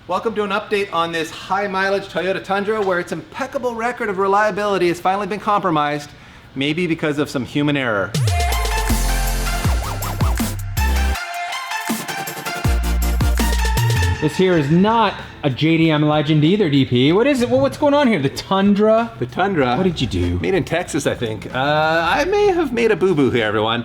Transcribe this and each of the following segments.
Welcome to an update on this high mileage Toyota Tundra where its impeccable record of reliability has finally been compromised, maybe because of some human error. This here is not a JDM legend either, DP. What is it? Well, what's going on here? The Tundra? The Tundra. What did you do? Made in Texas, I think. I may have made a boo-boo here, everyone.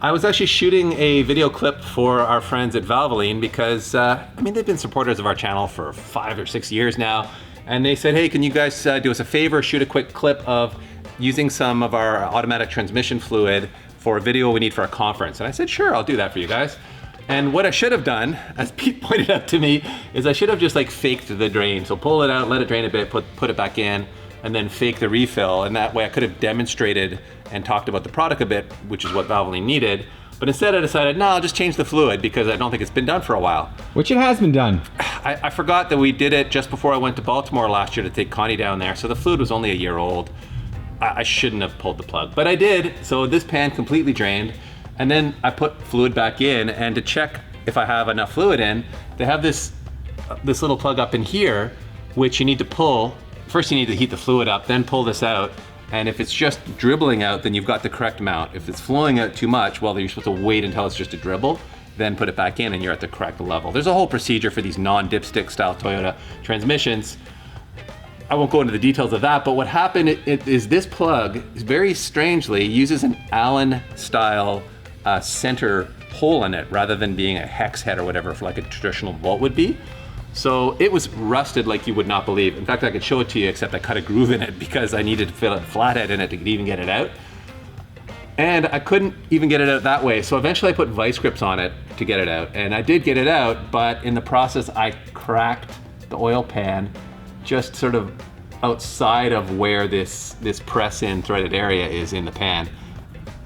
I was actually shooting a video clip for our friends at Valvoline because, they've been supporters of our channel for 5 or 6 years now. And they said, hey, can you guys do us a favor, shoot a quick clip of using some of our automatic transmission fluid for a video we need for a conference. And I said, sure, I'll do that for you guys. And what I should have done, as Pete pointed out to me, is I should have just like faked the drain. So pull it out, let it drain a bit, put it back in, and then fake the refill. And that way I could have demonstrated and talked about the product a bit, which is what Valvoline needed. But instead I decided, no, I'll just change the fluid because I don't think it's been done for a while. Which it has been done. I forgot that we did it just before I went to Baltimore last year to take Connie down there. So the fluid was only a year old. I shouldn't have pulled the plug, but I did. So this pan completely drained. And then I put fluid back in, and to check if I have enough fluid in, they have this little plug up in here, which you need to pull. First you need to heat the fluid up, then pull this out. And if it's just dribbling out, then you've got the correct amount. If it's flowing out too much, well, then you're supposed to wait until it's just a dribble, then put it back in and you're at the correct level. There's a whole procedure for these non-dipstick style Toyota transmissions. I won't go into the details of that, but what happened is this plug, very strangely, uses an Allen style center hole in it rather than being a hex head or whatever for like a traditional bolt would be. So it was rusted like you would not believe. In fact, I could show it to you, except I cut a groove in it because I needed to fit a flathead in it to even get it out. And I couldn't even get it out that way. So eventually I put vice grips on it to get it out. And I did get it out, but in the process I cracked the oil pan just sort of outside of where this press-in threaded area is in the pan.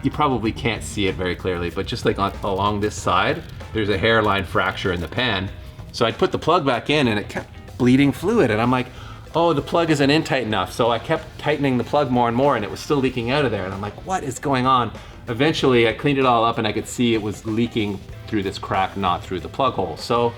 You probably can't see it very clearly, but just like along this side, there's a hairline fracture in the pan. So I put the plug back in and it kept bleeding fluid. And I'm like, oh, the plug isn't in tight enough. So I kept tightening the plug more and more and it was still leaking out of there. And I'm like, what is going on? Eventually I cleaned it all up and I could see it was leaking through this crack, not through the plug hole. So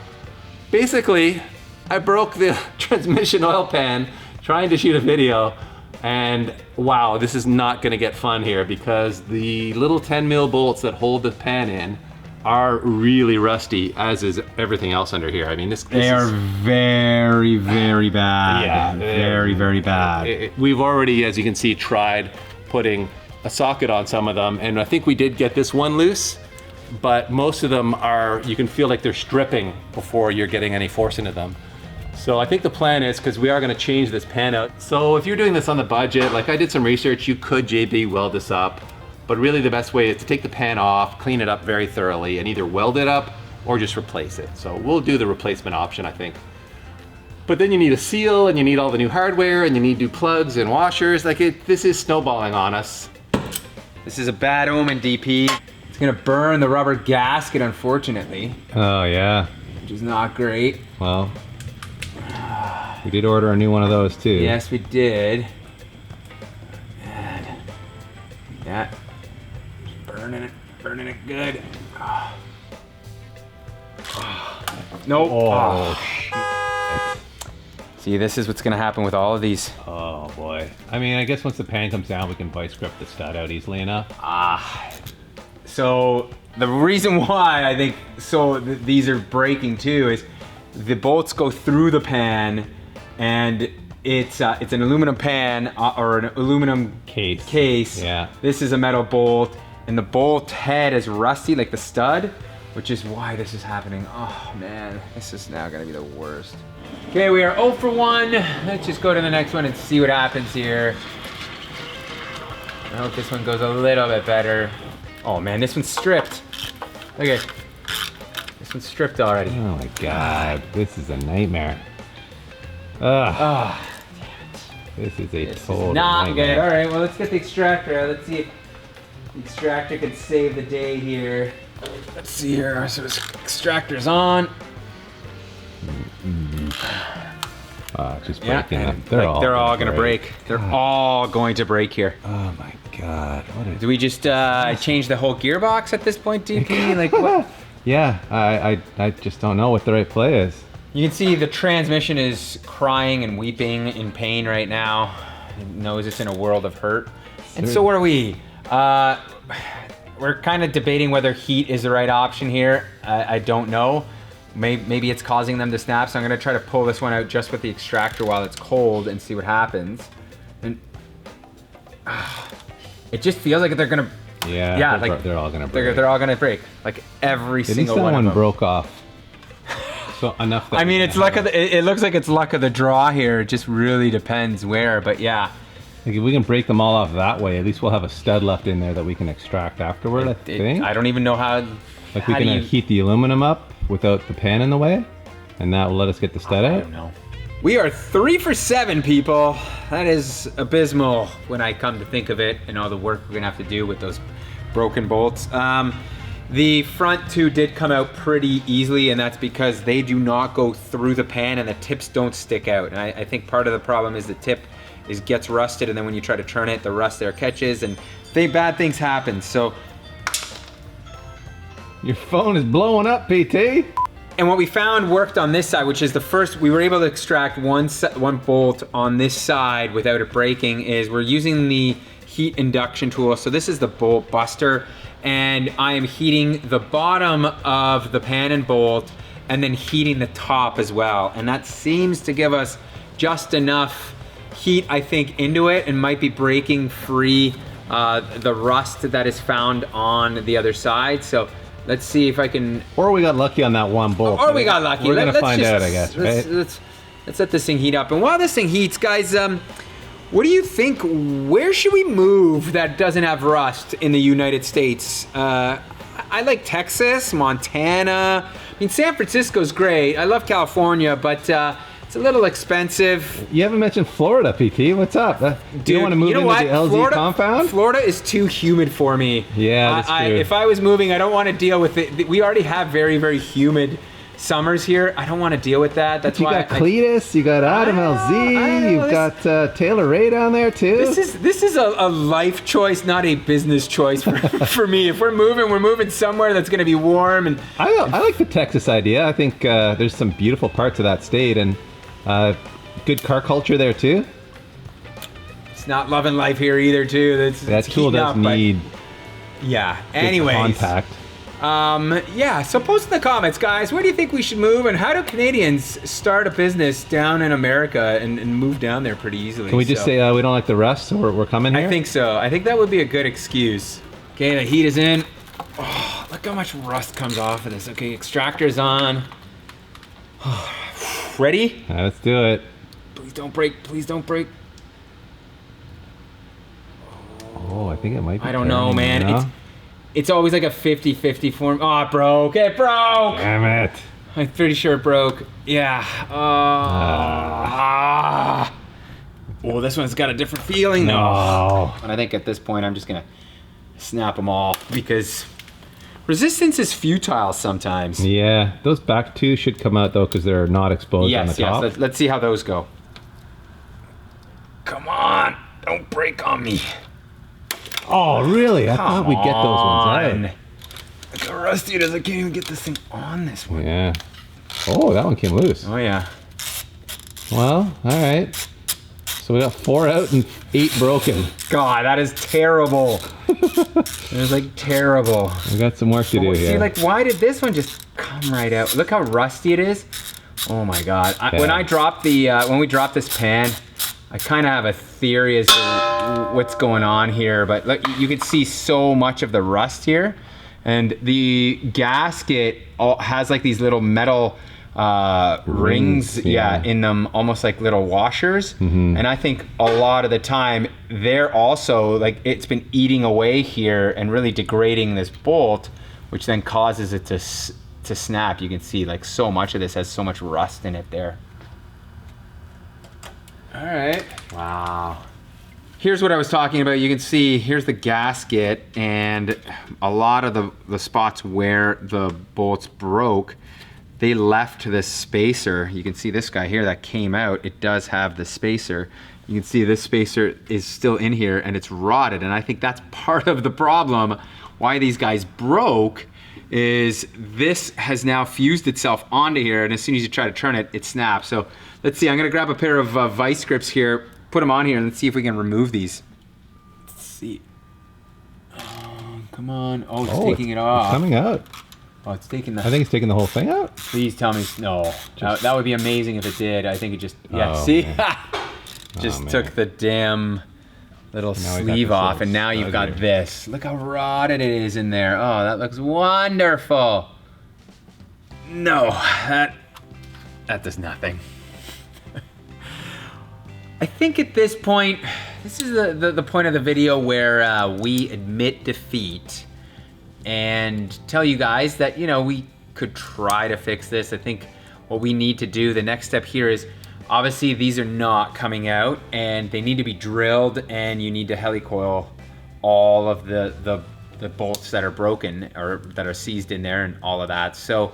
basically I broke the transmission oil pan trying to shoot a video. And wow, this is not gonna get fun here because the little 10 mil bolts that hold the pan in are really rusty, as is everything else under here. I mean, they are very, very bad. Yeah, very, very bad. We've already, as you can see, tried putting a socket on some of them, and I think we did get this one loose, but most of them are, you can feel like they're stripping before you're getting any force into them. So I think the plan is, because we are gonna change this pan out. So if you're doing this on the budget, like I did some research, you could JB weld this up. But really the best way is to take the pan off, clean it up very thoroughly, and either weld it up or just replace it. So we'll do the replacement option, I think. But then you need a seal, and you need all the new hardware, and you need new plugs and washers. This is snowballing on us. This is a bad omen, DP. It's gonna burn the rubber gasket, unfortunately. Oh yeah. Which is not great. Well, we did order a new one of those too. Yes, we did. And that. Burning it good. Nope. Oh, See, this is what's gonna happen with all of these. oh boy. I mean, I guess once the pan comes down, we can vice grip the stud out easily enough. So the reason why I think these are breaking too is the bolts go through the pan, and it's an aluminum pan or an aluminum case. Yeah. This is a metal bolt, and the bolt head is rusty, like the stud, which is why this is happening. Oh man, this is now gonna be the worst. Okay, we are 0 for 1. Let's just go to the next one and see what happens here. I hope this one goes a little bit better. Oh man, this one's stripped. Okay, this one's stripped already. Oh my God, this is a nightmare. Oh, This is a this total is not nightmare. good. All right, well, let's get the extractor out. Let's see if the extractor can save the day here. Let's see here. So this extractor's on. Just breaking them. They're all gonna break. They're all going to break here. Oh my God. Do we just change the whole gearbox at this point, DP? Like what? Yeah, I just don't know what the right play is. You can see the transmission is crying and weeping in pain right now. It knows it's in a world of hurt. And so are we. We're kind of debating whether heat is the right option here. I don't know. Maybe it's causing them to snap, so I'm gonna try to pull this one out just with the extractor while it's cold and see what happens. And it just feels like they're gonna. Yeah, like they're all gonna break. They're all gonna break. Like every single one. At least that one one broke off. So enough. That I mean, it's luck of the. It looks like it's luck of the draw here. It just really depends where, but yeah. Like if we can break them all off that way, at least we'll have a stud left in there that we can extract afterward. I think. I don't even know how. Like we can heat the aluminum up without the pan in the way, and that will let us get the stud out. I don't know. We are 3 for 7, people. That is abysmal when I come to think of it, and all the work we're gonna have to do with those broken bolts. The front two did come out pretty easily, and that's because they do not go through the pan and the tips don't stick out. And I think part of the problem is the tip gets rusted, and then when you try to turn it, the rust there catches, and bad things happen. So your phone is blowing up, PT. And what we found worked on this side, which is the first, we were able to extract one bolt on this side without it breaking, is we're using the heat induction tool. So this is the bolt buster, and I am heating the bottom of the pan and bolt and then heating the top as well. And that seems to give us just enough heat, I think, into it, and might be breaking free the rust that is found on the other side. So let's see if I can. Or we got lucky on that one bolt. Or we got lucky. We're gonna find out, I guess. Right? Let's let this thing heat up. And while this thing heats, guys, what do you think? Where should we move that doesn't have rust in the United States? I like Texas, Montana. I mean, San Francisco's great. I love California, but it's a little expensive. You haven't mentioned Florida, PT. What's up? Do you want to move into the LZ compound? Florida is too humid for me. Yeah, that's true. If I was moving, I don't want to deal with it. We already have very, very humid summers here. I don't want to deal with that. That's why you got Cletus, you got Adam LZ, you've got Taylor Ray down there too. This is a life choice, not a business choice for me. If we're moving somewhere that's going to be warm. And I like the Texas idea. I think there's some beautiful parts of that state, and good car culture there too. It's not loving life here either too. That tool does need. Yeah. Anyways. Contact. Yeah, so post in the comments, guys, where do you think we should move, and how do Canadians start a business down in America and move down there pretty easily? Can we just say we don't like the rust, so we're coming here? I think so. I think that would be a good excuse. Okay, the heat is in. Oh, look how much rust comes off of this. Okay, extractor's on. Ready? Let's do it. Please don't break. Please don't break. Oh, I think it might be. I don't know, man. It's always like a 50-50 form. Oh, it broke. It broke. Damn it. I'm pretty sure it broke. Yeah. Oh, this one's got a different feeling though. No. And I think at this point I'm just gonna snap them all because resistance is futile sometimes. Yeah, those back two should come out though because they're not exposed on the top. Yes. Let's see how those go. Come on, don't break on me. Oh, really? I thought we'd get those ones out. Look how rusty it is. I can't even get this thing on this one. Yeah. Oh, that one came loose. Oh, yeah. Well, all right. So we got 4 out and 8 broken. God, that is terrible. It was like terrible. We got some work to do here. See, like, why did this one just come right out? Look how rusty it is. Oh, my God. When I dropped when we dropped this pan, I kind of have a theory as to what's going on here, but look, you can see so much of the rust here, and the gasket has like these little metal rings in them, almost like little washers. And I think a lot of the time they're also like, it's been eating away here and really degrading this bolt, which then causes it to snap. You can see like so much of this has so much rust in it there. All right. Wow. Here's what I was talking about. You can see here's the gasket, and a lot of the spots where the bolts broke, they left this spacer. You can see this guy here that came out. It does have the spacer. You can see this spacer is still in here and it's rotted, and I think that's part of the problem why these guys broke, is this has now fused itself onto here, and as soon as you try to turn it, it snaps. So let's see, I'm gonna grab a pair of vice grips here, put them on here, and let's see if we can remove these. Let's see. Oh, come on. Oh, it's taking it off. It's coming out. Oh, it's taking the... I think it's taking the whole thing out. Please tell me, no. That would be amazing if it did. I think it just, yeah, Oh, see? man. Just took the damn little Now we got sleeve this off, little and now you've got stud this. Look how rotted it is in there. Oh, that looks wonderful. No, that does nothing. I think at this point, this is the point of the video where we admit defeat and tell you guys that, you know, we could try to fix this. I think what we need to do, the next step here is, obviously these are not coming out and they need to be drilled, and you need to helicoil all of the bolts that are broken or that are seized in there and all of that. So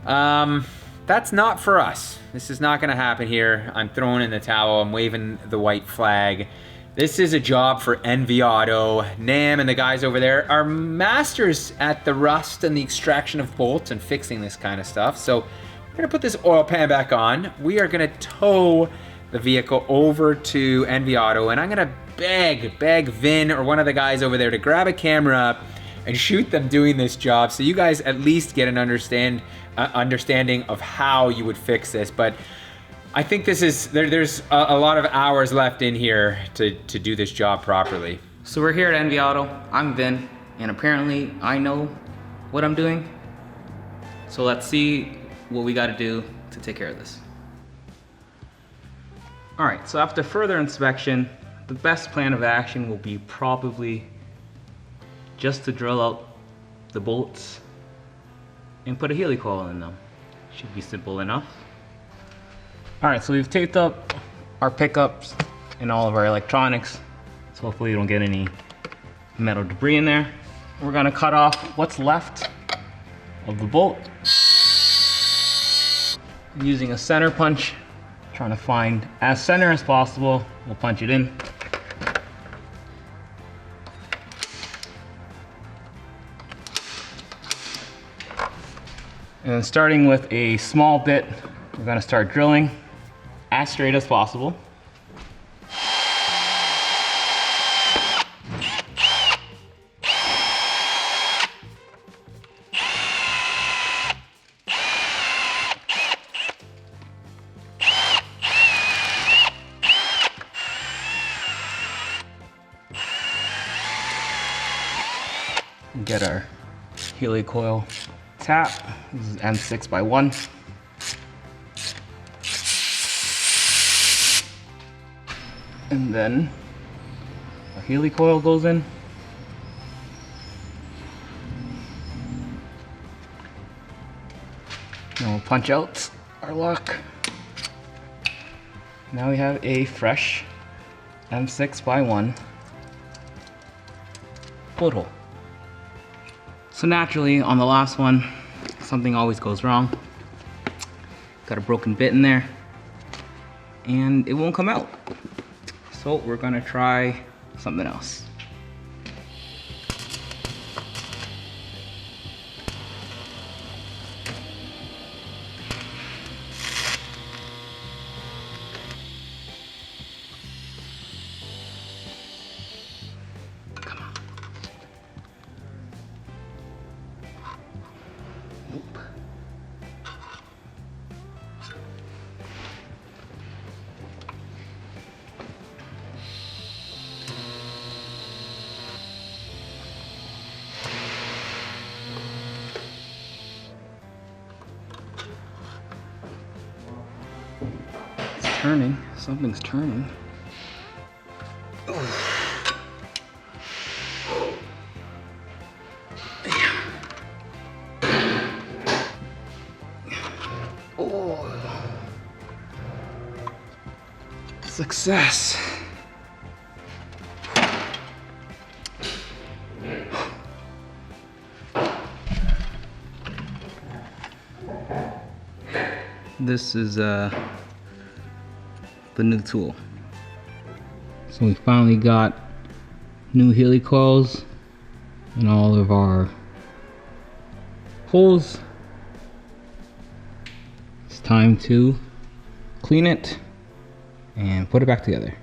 that's not for us. This is not gonna happen here. I'm throwing in the towel, I'm waving the white flag. This is a job for NV Auto. Nam and the guys over there are masters at the rust and the extraction of bolts and fixing this kind of stuff. So we're gonna put this oil pan back on. We are gonna tow the vehicle over to NV Auto, and I'm gonna beg Vin or one of the guys over there to grab a camera and shoot them doing this job, so you guys at least get an understanding of how you would fix this. But I think this is, there's a lot of hours left in here to do this job properly. So we're here at NV Auto. I'm Vin, and apparently I know what I'm doing. So let's see what we gotta do to take care of this. All right, so after further inspection, the best plan of action will be probably just to drill out the bolts and put a helicoil in them. Should be simple enough. All right, so we've taped up our pickups and all of our electronics, so hopefully you don't get any metal debris in there. We're gonna cut off what's left of the bolt using a center punch, trying to find as center as possible. We'll punch it in. And then starting with a small bit, we're gonna start drilling as straight as possible. Get our helicoil tap. This is M6x1. And then our helicoil goes in. And we'll punch out our lock. Now we have a fresh M6x1 bolt hole. So naturally, on the last one, something always goes wrong. Got a broken bit in there, and it won't come out. So we're gonna try something else. Turning, something's turning. Oh, success. This is the new tool. So we finally got new helicoils in all of our holes. It's time to clean it and put it back together.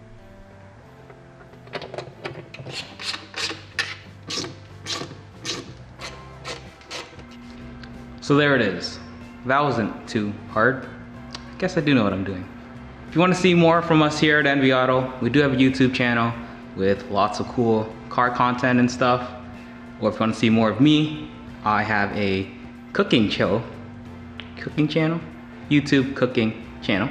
So there it is. That wasn't too hard. I guess I do know what I'm doing. If you want to see more from us here at NV Auto, we do have a YouTube channel with lots of cool car content and stuff. Or if you want to see more of me, I have a cooking channel, YouTube cooking channel,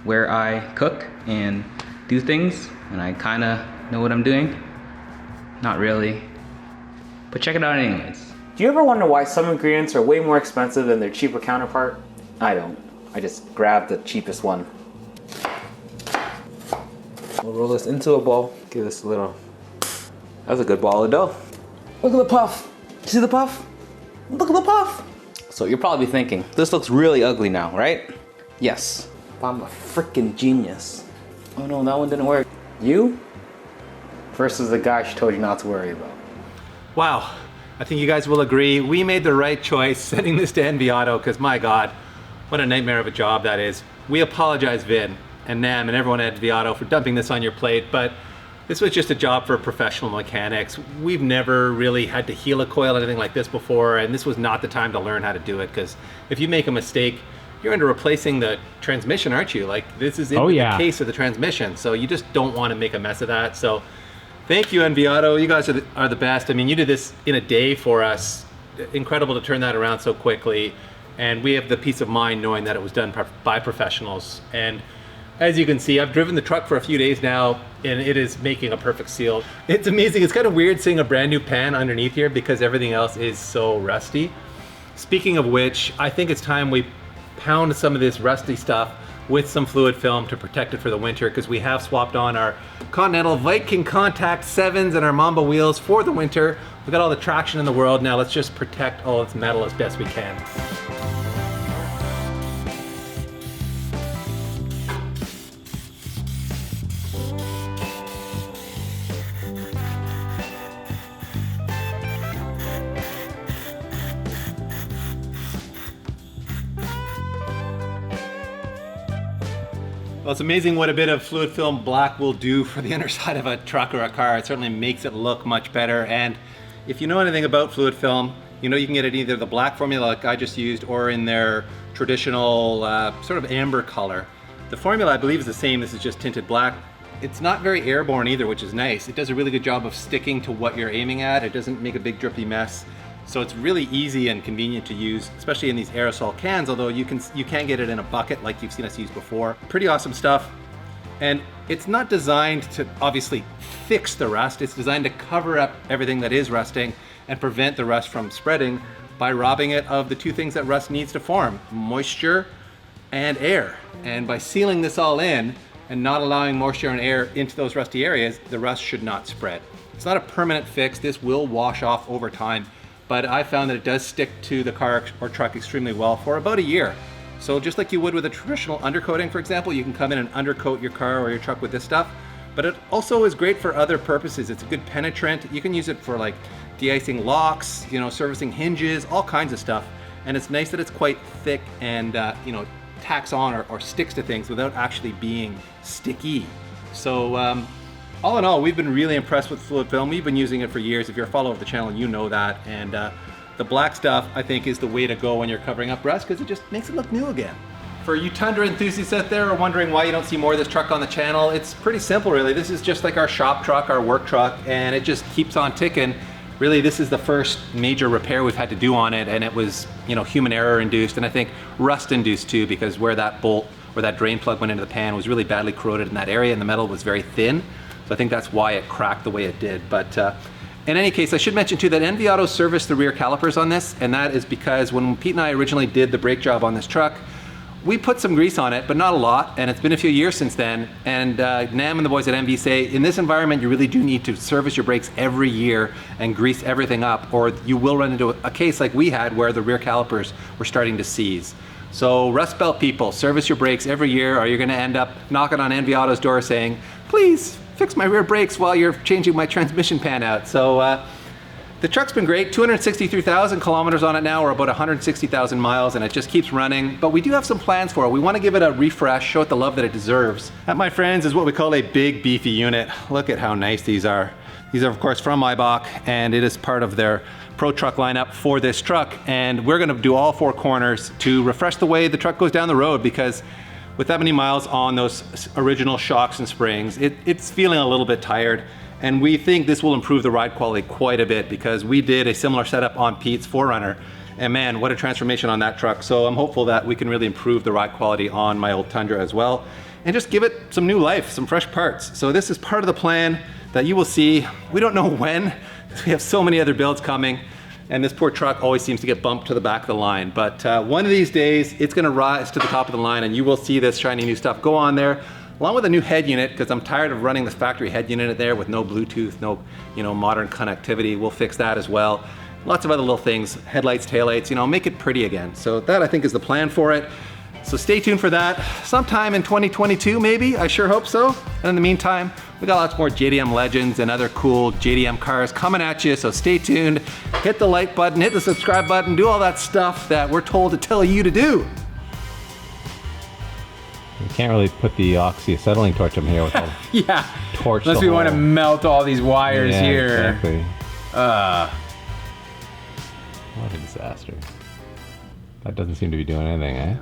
where I cook and do things, and I kind of know what I'm doing. Not really, but check it out anyways. Do you ever wonder why some ingredients are way more expensive than their cheaper counterpart? I don't. I just grab the cheapest one. We'll roll this into a bowl. Give this a little... That's a good ball of dough. Look at the puff. See the puff? Look at the puff. So you're probably thinking, this looks really ugly now, right? Yes. But I'm a freaking genius. Oh no, that one didn't work. You versus the guy she told you not to worry about. Wow, I think you guys will agree. We made the right choice sending this to NV Auto because my God, what a nightmare of a job that is. We apologize, Vin and Nam and everyone at NV Auto for dumping this on your plate, but this was just a job for professional mechanics. We've never really had to heal a coil or anything like this before, and this was not the time to learn how to do it, because if you make a mistake, you're into replacing the transmission, aren't you? Like, this is in the case of the transmission, so you just don't want to make a mess of that. So thank you, NV Auto. You guys are the best. I mean, you did this in a day for us. Incredible to turn that around so quickly, and we have the peace of mind knowing that it was done by professionals. And as you can see, I've driven the truck for a few days now, and it is making a perfect seal. It's amazing. It's kind of weird seeing a brand new pan underneath here because everything else is so rusty. Speaking of which, I think it's time we pound some of this rusty stuff with some fluid film to protect it for the winter, because we have swapped on our Continental Viking Contact 7s and our Mamba wheels for the winter. We've got all the traction in the world. Now let's just protect all its metal as best we can. Well, it's amazing what a bit of fluid film black will do for the underside of a truck or a car. It certainly makes it look much better. And if you know anything about fluid film, you know you can get it either the black formula like I just used or in their traditional sort of amber color. The formula I believe is the same. This is just tinted black. It's not very airborne either, which is nice. It does a really good job of sticking to what you're aiming at. It doesn't make a big drippy mess. So it's really easy and convenient to use, especially in these aerosol cans, although you can get it in a bucket like you've seen us use before. Pretty awesome stuff. And it's not designed to obviously fix the rust. It's designed to cover up everything that is rusting and prevent the rust from spreading by robbing it of the two things that rust needs to form, moisture and air. And by sealing this all in and not allowing moisture and air into those rusty areas, the rust should not spread. It's not a permanent fix. This will wash off over time, but I found that it does stick to the car or truck extremely well for about a year. So just like you would with a traditional undercoating, for example, you can come in and undercoat your car or your truck with this stuff, but it also is great for other purposes. It's a good penetrant. You can use it for like de-icing locks, you know, servicing hinges, all kinds of stuff. And it's nice that it's quite thick and, you know, tacks on or sticks to things without actually being sticky. So, all in all, we've been really impressed with fluid film. We've been using it for years. If you're a follower of the channel, you know that. And the black stuff, I think, is the way to go when you're covering up rust, because it just makes it look new again. For you Tundra enthusiasts out there who are wondering why you don't see more of this truck on the channel, it's pretty simple, really. This is just like our shop truck, our work truck, and it just keeps on ticking. Really, this is the first major repair we've had to do on it, and it was, you know, human error induced, and I think rust induced too, because where that bolt or that drain plug went into the pan was really badly corroded in that area, and the metal was very thin. So I think that's why it cracked the way it did. But in any case, I should mention too that NV Auto serviced the rear calipers on this, and that is because when Pete and I originally did the brake job on this truck, we put some grease on it, but not a lot, and it's been a few years since then. And Nam and the boys at NV say, in this environment, you really do need to service your brakes every year and grease everything up, or you will run into a case like we had where the rear calipers were starting to seize. So Rust Belt people, service your brakes every year, or you're gonna end up knocking on NV Auto's door saying, please, fix my rear brakes while you're changing my transmission pan out. So The truck's been great, 263,000 kilometers on it now, or about 160,000 miles, and it just keeps running. But we do have some plans for it. We want to give it a refresh, show it the love that it deserves. That, my friends, is what we call a big beefy unit. Look at how nice these are. These are, of course, from Maybach, and it is part of their Pro Truck lineup for this truck. And we're going to do all 4 corners to refresh the way the truck goes down the road, because with that many miles on those original shocks and springs, it's feeling a little bit tired. And we think this will improve the ride quality quite a bit, because we did a similar setup on Pete's 4Runner. And man, what a transformation on that truck. So I'm hopeful that we can really improve the ride quality on my old Tundra as well, and just give it some new life, some fresh parts. So this is part of the plan that you will see. We don't know when, because we have so many other builds coming, and this poor truck always seems to get bumped to the back of the line. But one of these days, it's gonna rise to the top of the line, and you will see this shiny new stuff go on there, along with a new head unit, because I'm tired of running this factory head unit there with no Bluetooth, no modern connectivity. We'll fix that as well. Lots of other little things, headlights, taillights, make it pretty again. So that, I think, is the plan for it. So stay tuned for that. Sometime in 2022, maybe, I sure hope so. And in the meantime, we got lots more JDM legends and other cool JDM cars coming at you, so stay tuned. Hit the like button, hit the subscribe button, do all that stuff that we're told to tell you to do. You can't really put the oxy-acetylene torch up here with the Yeah, torch. unless we want to melt all these wires here. Exactly. What a disaster. That doesn't seem to be doing anything, eh?